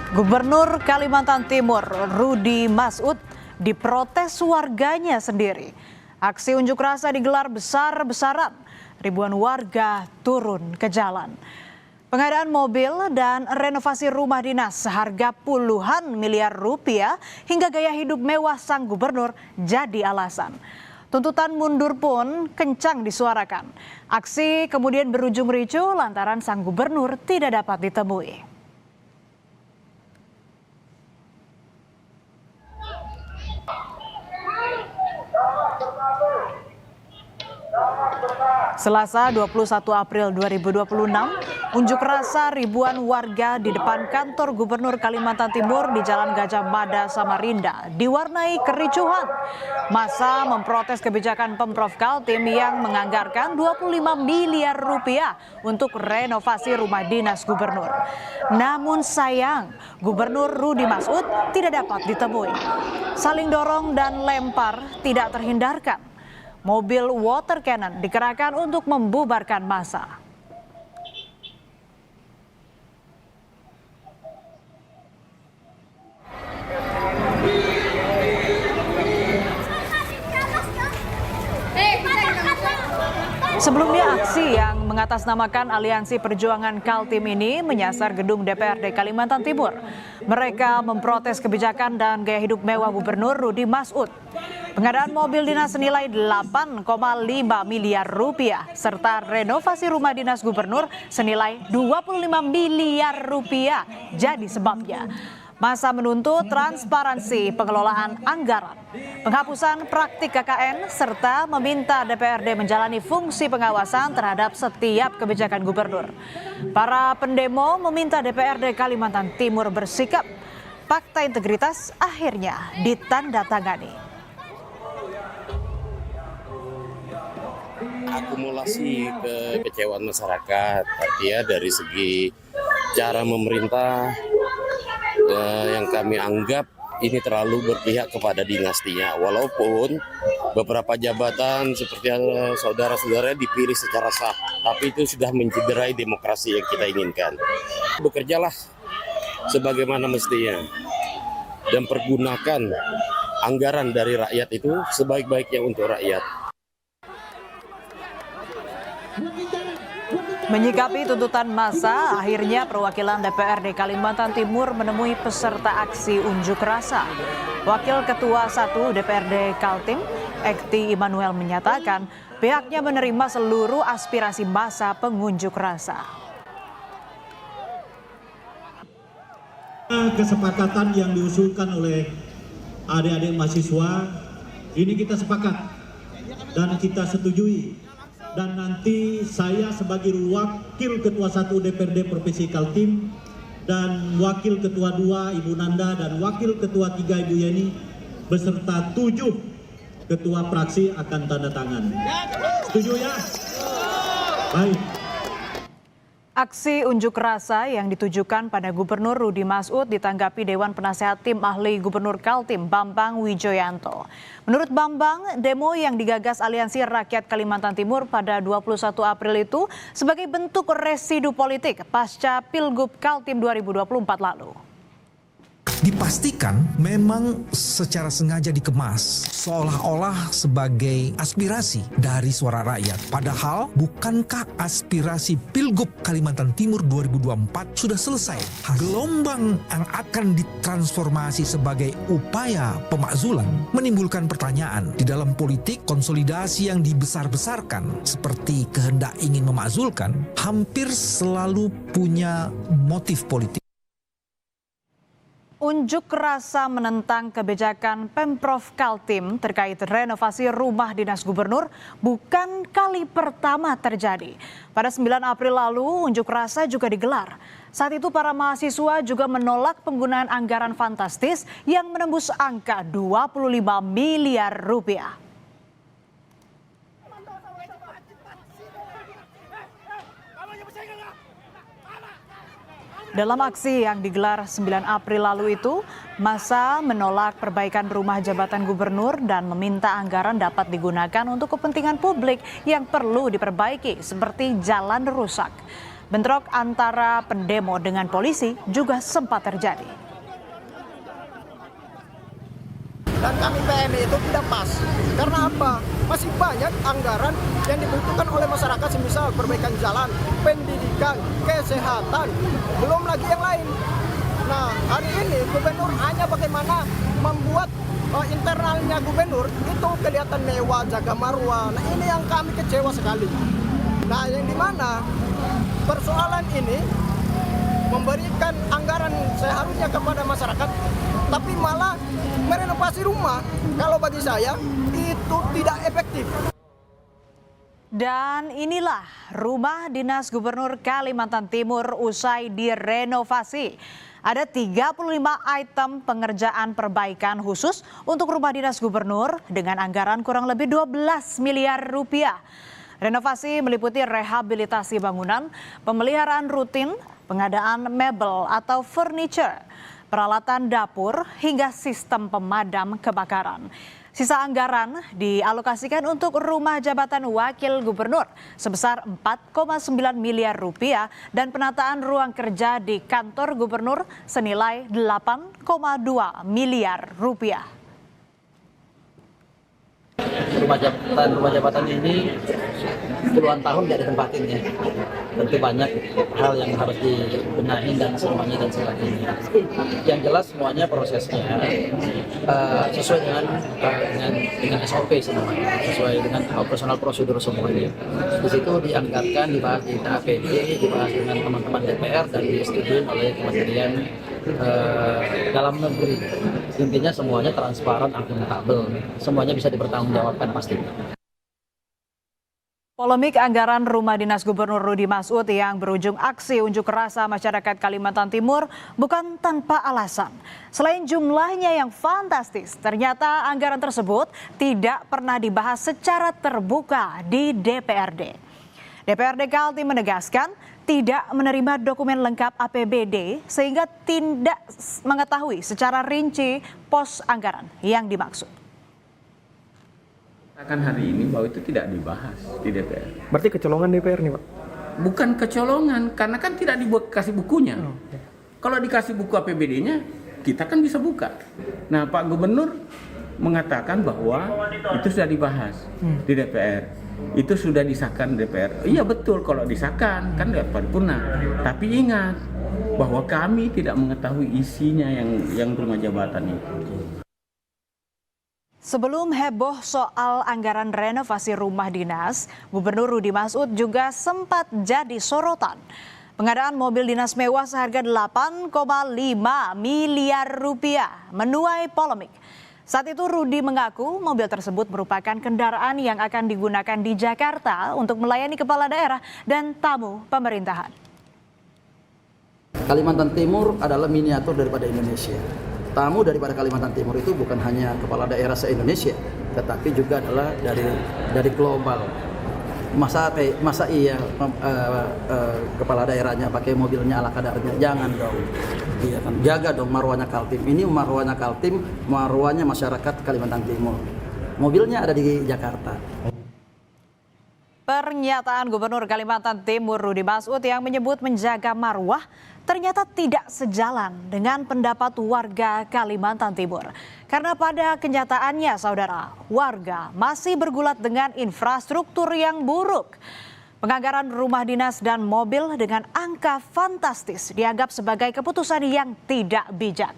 Gubernur Kalimantan Timur Rudy Masud diprotes warganya sendiri. Aksi unjuk rasa digelar besar-besaran. Ribuan warga turun ke jalan. Pengadaan mobil dan renovasi rumah dinas seharga puluhan miliar rupiah hingga gaya hidup mewah sang gubernur jadi alasan. Tuntutan mundur pun kencang disuarakan. Aksi kemudian berujung ricuh lantaran sang gubernur tidak dapat ditemui. Selasa 21 April 2026, unjuk rasa ribuan warga di depan kantor Gubernur Kalimantan Timur di Jalan Gajah Mada, Samarinda diwarnai kericuhan. Massa memprotes kebijakan Pemprov Kaltim yang menganggarkan 25 miliar rupiah untuk renovasi rumah dinas gubernur. Namun sayang, Gubernur Rudy Masud tidak dapat ditemui. Saling dorong dan lempar tidak terhindarkan. Mobil water cannon dikerahkan untuk membubarkan massa. Sebelumnya aksi yang mengatasnamakan Aliansi Perjuangan Kaltim ini menyasar gedung DPRD Kalimantan Timur. Mereka memprotes kebijakan dan gaya hidup mewah Gubernur Rudy Masud. Pengadaan mobil dinas senilai 8,5 miliar rupiah serta renovasi rumah dinas gubernur senilai 25 miliar rupiah jadi sebabnya. Massa menuntut transparansi pengelolaan anggaran, penghapusan praktik KKN, serta meminta DPRD menjalani fungsi pengawasan terhadap setiap kebijakan gubernur. Para pendemo meminta DPRD Kalimantan Timur bersikap. Fakta integritas akhirnya ditandatangani. Akumulasi kekecewaan masyarakat, artinya dari segi cara memerintah yang kami anggap ini terlalu berpihak kepada dinastinya, walaupun beberapa jabatan seperti saudara-saudara dipilih secara sah, tapi itu sudah mencederai demokrasi yang kita inginkan. Bekerjalah sebagaimana mestinya dan pergunakan anggaran dari rakyat itu sebaik-baiknya untuk rakyat. Menyikapi tuntutan massa, akhirnya perwakilan DPRD Kalimantan Timur menemui peserta aksi unjuk rasa. Wakil Ketua 1 DPRD Kaltim, Ekti Immanuel menyatakan pihaknya menerima seluruh aspirasi massa pengunjuk rasa. Kesepakatan yang diusulkan oleh adik-adik mahasiswa ini kita sepakat dan kita setujui. Dan nanti saya sebagai Wakil Ketua 1 DPRD Provinsi Kaltim dan Wakil Ketua 2 Ibu Nanda dan Wakil Ketua 3 Ibu Yeni beserta 7 Ketua Praksi akan tanda tangan. Setuju ya? Baik. Aksi unjuk rasa yang ditujukan pada Gubernur Rudy Masud ditanggapi Dewan Penasehat Tim Ahli Gubernur Kaltim Bambang Wijoyanto. Menurut Bambang, demo yang digagas Aliansi Rakyat Kalimantan Timur pada 21 April itu sebagai bentuk residu politik pasca Pilgub Kaltim 2024 lalu. Dipastikan memang secara sengaja dikemas seolah-olah sebagai aspirasi dari suara rakyat. Padahal bukankah aspirasi Pilgub Kalimantan Timur 2024 sudah selesai? Gelombang yang akan ditransformasi sebagai upaya pemakzulan menimbulkan pertanyaan. Di dalam politik, konsolidasi yang dibesar-besarkan seperti kehendak ingin memakzulkan hampir selalu punya motif politik. Unjuk rasa menentang kebijakan Pemprov Kaltim terkait renovasi rumah dinas gubernur bukan kali pertama terjadi. Pada 9 April lalu unjuk rasa juga digelar. Saat itu para mahasiswa juga menolak penggunaan anggaran fantastis yang menembus angka 25 miliar rupiah. Dalam aksi yang digelar 9 April lalu itu, massa menolak perbaikan rumah jabatan gubernur dan meminta anggaran dapat digunakan untuk kepentingan publik yang perlu diperbaiki seperti jalan rusak. Bentrok antara pendemo dengan polisi juga sempat terjadi. Dan kami PMI itu tidak pas. Karena apa? Masih banyak anggaran yang dibutuhkan oleh masyarakat, semisal perbaikan jalan, pendidikan, kesehatan, belum lagi yang lain. Nah, hari ini gubernur hanya bagaimana membuat internalnya gubernur itu kelihatan mewah, jaga marwah. Nah, ini yang kami kecewa sekali. Nah, yang dimana persoalan ini memberikan anggaran seharusnya kepada masyarakat, tapi malah merenovasi rumah. Kalau bagi saya itu tidak efektif. Dan inilah rumah dinas Gubernur Kalimantan Timur usai direnovasi. Ada 35 item pengerjaan perbaikan khusus untuk rumah dinas gubernur dengan anggaran kurang lebih 12 miliar rupiah. Renovasi meliputi rehabilitasi bangunan, pemeliharaan rutin, pengadaan mebel atau furniture, peralatan dapur, hingga sistem pemadam kebakaran. Sisa anggaran dialokasikan untuk rumah jabatan wakil gubernur sebesar 4,9 miliar rupiah dan penataan ruang kerja di kantor gubernur senilai 8,2 miliar rupiah. Rumah jabatan ini puluhan tahun tidak ditempatin ya. Tentu banyak hal yang harus dibenahi dan semuanya dan sebagainya. Yang jelas semuanya prosesnya sesuai dengan SOP semuanya, sesuai dengan operasional prosedur semuanya. Di situ dianggarkan, dibahas di APD, dibahas dengan teman-teman DPR dan disetujui oleh Kementerian Dalam Negeri. Intinya semuanya transparan, akuntabel, semuanya bisa dipertanggungjawabkan pastinya. Polemik anggaran rumah dinas Gubernur Rudi Masud yang berujung aksi unjuk rasa masyarakat Kalimantan Timur bukan tanpa alasan. Selain jumlahnya yang fantastis, ternyata anggaran tersebut tidak pernah dibahas secara terbuka di DPRD. DPRD Kaltim menegaskan tidak menerima dokumen lengkap APBD sehingga tidak mengetahui secara rinci pos anggaran yang dimaksud. Akan hari ini bahwa itu tidak dibahas di DPR. Berarti kecolongan DPR nih Pak? Bukan kecolongan, karena kan tidak dikasih bukunya. Kalau dikasih buku APBD-nya, kita kan bisa buka. Nah, Pak Gubernur mengatakan bahwa itu sudah dibahas di DPR. Itu sudah disahkan DPR. Iya betul, kalau disahkan kan tidak paripurna. Tapi ingat bahwa kami tidak mengetahui isinya yang rumah jabatan itu. Sebelum heboh soal anggaran renovasi rumah dinas, Gubernur Rudi Masud juga sempat jadi sorotan. Pengadaan mobil dinas mewah seharga 8,5 miliar rupiah menuai polemik. Saat itu Rudi mengaku mobil tersebut merupakan kendaraan yang akan digunakan di Jakarta untuk melayani kepala daerah dan tamu pemerintahan. Kalimantan Timur adalah miniatur daripada Indonesia. Tamu daripada Kalimantan Timur itu bukan hanya kepala daerah se-Indonesia, tetapi juga adalah dari global. Masa iya kepala daerahnya pakai mobilnya ala kadarnya? Jangan dong. Iya kan? Jaga dong marwahnya Kaltim. Ini marwahnya Kaltim, marwahnya masyarakat Kalimantan Timur. Mobilnya ada di Jakarta. Pernyataan Gubernur Kalimantan Timur Rudi Masud yang menyebut menjaga marwah ternyata tidak sejalan dengan pendapat warga Kalimantan Timur. Karena pada kenyataannya, saudara, warga masih bergulat dengan infrastruktur yang buruk. Penganggaran rumah dinas dan mobil dengan angka fantastis dianggap sebagai keputusan yang tidak bijak.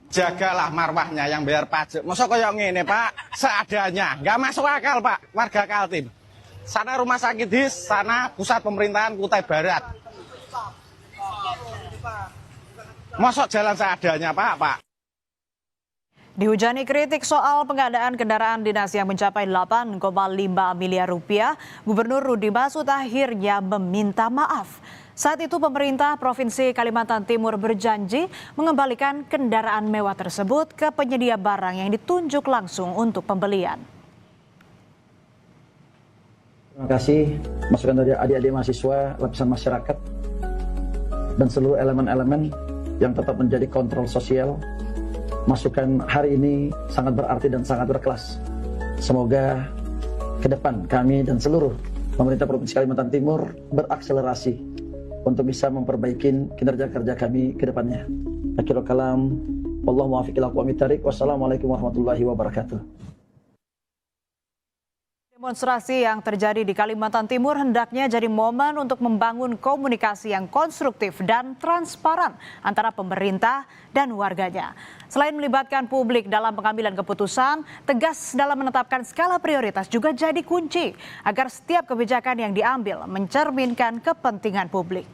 Jagalah marwahnya yang bayar pajak. Masa kayak ngene, Pak? Seadanya. Nggak masuk akal, Pak. Warga Kaltim. Sana rumah sakit HIS, sana pusat pemerintahan Kutai Barat. Masa jalan seadanya, Pak? Dihujani kritik soal pengadaan kendaraan dinas yang mencapai 8,5 miliar rupiah, Gubernur Rudi Masud akhirnya meminta maaf. Saat itu pemerintah Provinsi Kalimantan Timur berjanji mengembalikan kendaraan mewah tersebut ke penyedia barang yang ditunjuk langsung untuk pembelian. Terima kasih masukan dari adik-adik mahasiswa, lapisan masyarakat, dan seluruh elemen-elemen yang tetap menjadi kontrol sosial. Masukan hari ini sangat berarti dan sangat berkelas. Semoga ke depan kami dan seluruh pemerintah Provinsi Kalimantan Timur berakselerasi untuk bisa memperbaiki kinerja kerja kami ke depannya. Akhirul kalam, wallahu muwaffiq ila aqwamit thariq. Wassalamualaikum warahmatullahi wabarakatuh. Demonstrasi yang terjadi di Kalimantan Timur hendaknya jadi momen untuk membangun komunikasi yang konstruktif dan transparan antara pemerintah dan warganya. Selain melibatkan publik dalam pengambilan keputusan, tegas dalam menetapkan skala prioritas juga jadi kunci agar setiap kebijakan yang diambil mencerminkan kepentingan publik.